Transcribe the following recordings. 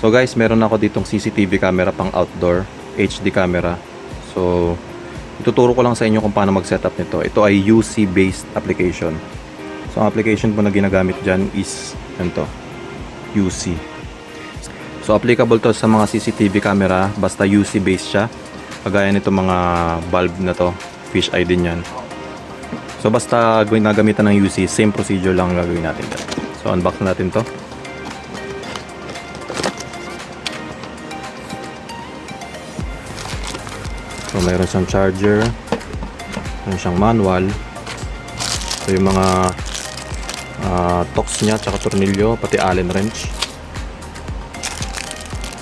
So guys, meron ako ditong CCTV camera pang outdoor, HD camera. So ituturo ko lang sa inyo kung paano mag-setup nito. Ito ay Yoosee based application. So ang application po na ginagamit dyan is ito, Yoosee. So applicable to sa mga CCTV camera, basta Yoosee based siya. Kagaya nito mga bulb na to, fish eye din yan. So basta nagamitan ng Yoosee, same procedure lang ang gagawin natin dyan. So unbox na natin to. So mayroon siyang charger, mayroon siyang manual. So yung mga tox niya, tsaka tornilyo, pati allen wrench.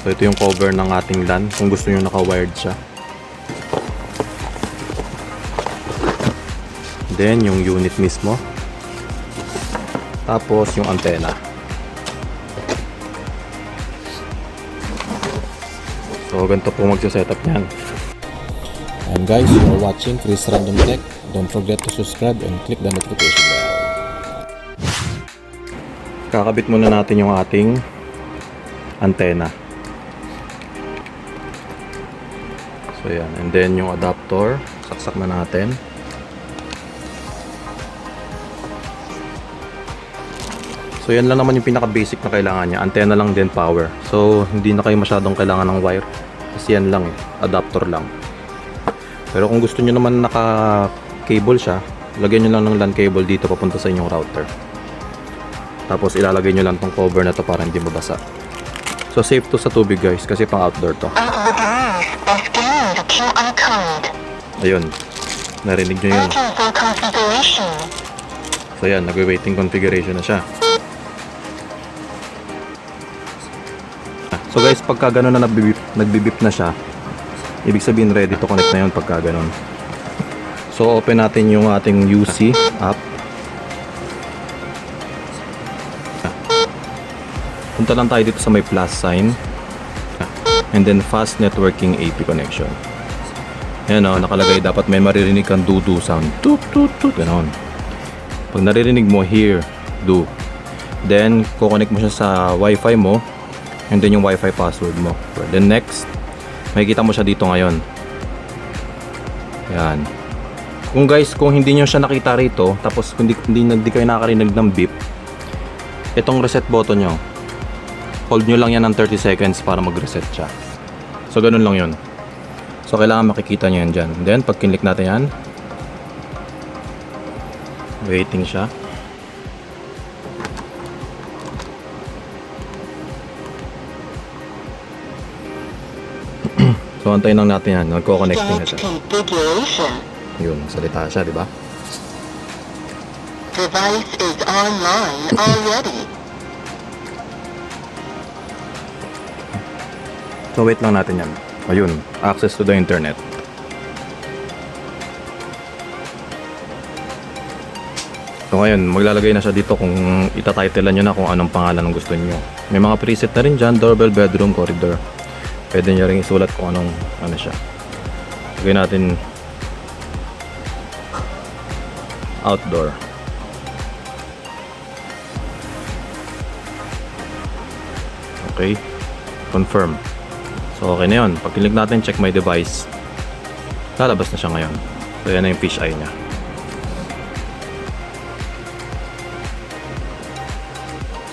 So ito yung cover ng ating LAN kung gusto nyo naka-wired siya. Then yung unit mismo. Tapos yung antenna. So ganito po magsa-setup niyan. And guys, you are watching ChrisRandomTech. Don't forget to subscribe and click the notification bell. Kakabit muna natin yung ating antenna. So yan, and then yung adapter, saksak na natin. So yan lang naman yung pinaka basic na kailangan niya. Antenna lang din, power. So hindi na kayo masyadong kailangan ng wire. Kasi yan lang adapter lang. Pero kung gusto nyo naman naka-cable siya, lagyan nyo lang ng LAN cable dito papunta sa inyong router. Tapos ilalagay nyo lang tong cover na to para hindi mabasa. So safe to sa tubig guys, kasi pang outdoor to. Ayun, narinig nyo yun. So yan, nag-waiting configuration na siya. So guys, pagka gano'n na nagbibip na siya, ibig sabihin ready to connect na yun pagka gano'n. So open natin yung ating Yoosee app. Punta lang tayo dito sa may plus sign. And then fast networking AP connection. Ayan o, nakalagay dapat may maririnig kang do-do sound. Toot toot toot, gano'n. Pag naririnig mo, hear, do. Then kukonect mo siya sa wifi mo. And then yung wifi password mo. Then next, makikita mo siya dito ngayon. Yan. Kung hindi nyo siya nakita rito, tapos hindi kayo nakakarinig ng beep, itong reset button nyo, hold nyo lang yan ng 30 seconds para mag-reset siya. So ganun lang yun. So kailangan makikita nyo yan dyan. Then pag kinlik natin yan, waiting siya. So antayin lang natin yan, nagko-connecting na siya. Yun, salita siya, di ba? Device is online already. So wait lang natin yan. Ayun, access to the internet. So ngayon, maglalagay na siya dito kung itatitlean nyo na kung anong pangalan ng gusto niyo. May mga preset na rin dyan, doorbell, bedroom, corridor. Pwede nyo rin isulat kung anong ano siya. Lagay natin outdoor. Okay, confirm. So okay na yun. Pag click natin check my device, lalabas na siya ngayon. So yan na yung fish eye nya.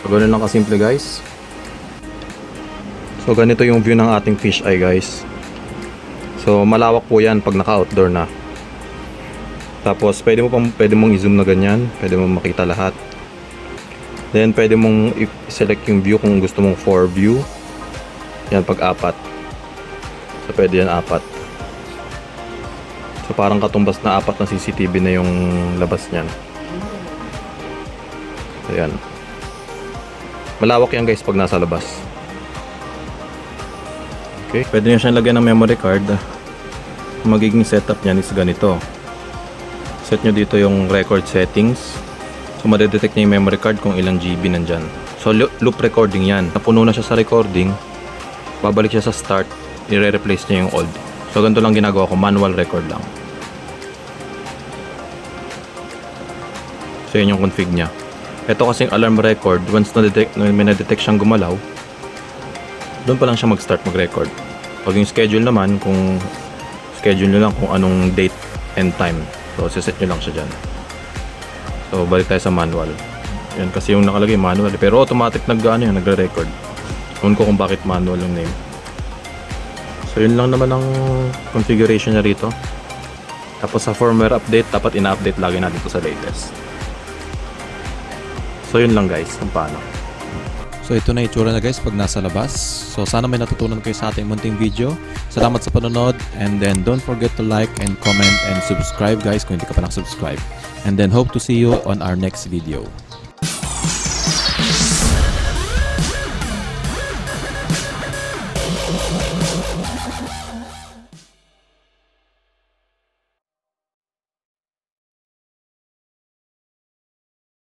So ganun lang kasimple guys. So ganito yung view ng ating fish eye guys. So malawak po yan pag naka-outdoor na. Tapos pwede mong i-zoom na ganyan, pwede mong makita lahat. Then pwede mong i-select yung view kung gusto mong 4 view. Yan pag 4. So pwede yan 4. So parang katumbas na 4 na CCTV na yung labas niyan. So yan. Malawak yan guys pag nasa labas. Okay, pwede nyo siyang lagyan ng memory card. Magiging setup niyan is ganito. Set nyo dito yung record settings. So madedetect niya yung memory card kung ilang GB nandyan. So loop recording yan. Napuno na siya sa recording, babalik siya sa start, i-replace niya yung old. So ganito lang ginagawa ko, manual record lang. So yun yung config niya. Ito kasing alarm record, once may na-detect siyang gumalaw, doon pa lang siya mag-start mag-record. Pag yung schedule naman, kung schedule nyo lang kung anong date and time, so set nyo lang siya dyan. So balik tayo sa manual. Yan kasi yung nakalagay manual, pero automatic nagre-record. Ewan ko kung bakit manual yung name. So yun lang naman ang configuration niya rito. Tapos sa firmware update, dapat ina-update lagi natin ito sa latest. So yun lang guys, ang paano. So ito na itsura na guys pag nasa labas. So sana may natutunan kayo sa ating munting video. Salamat sa panonood, and then don't forget to like and comment and subscribe guys kung hindi ka pa nang subscribe. And then hope to see you on our next video.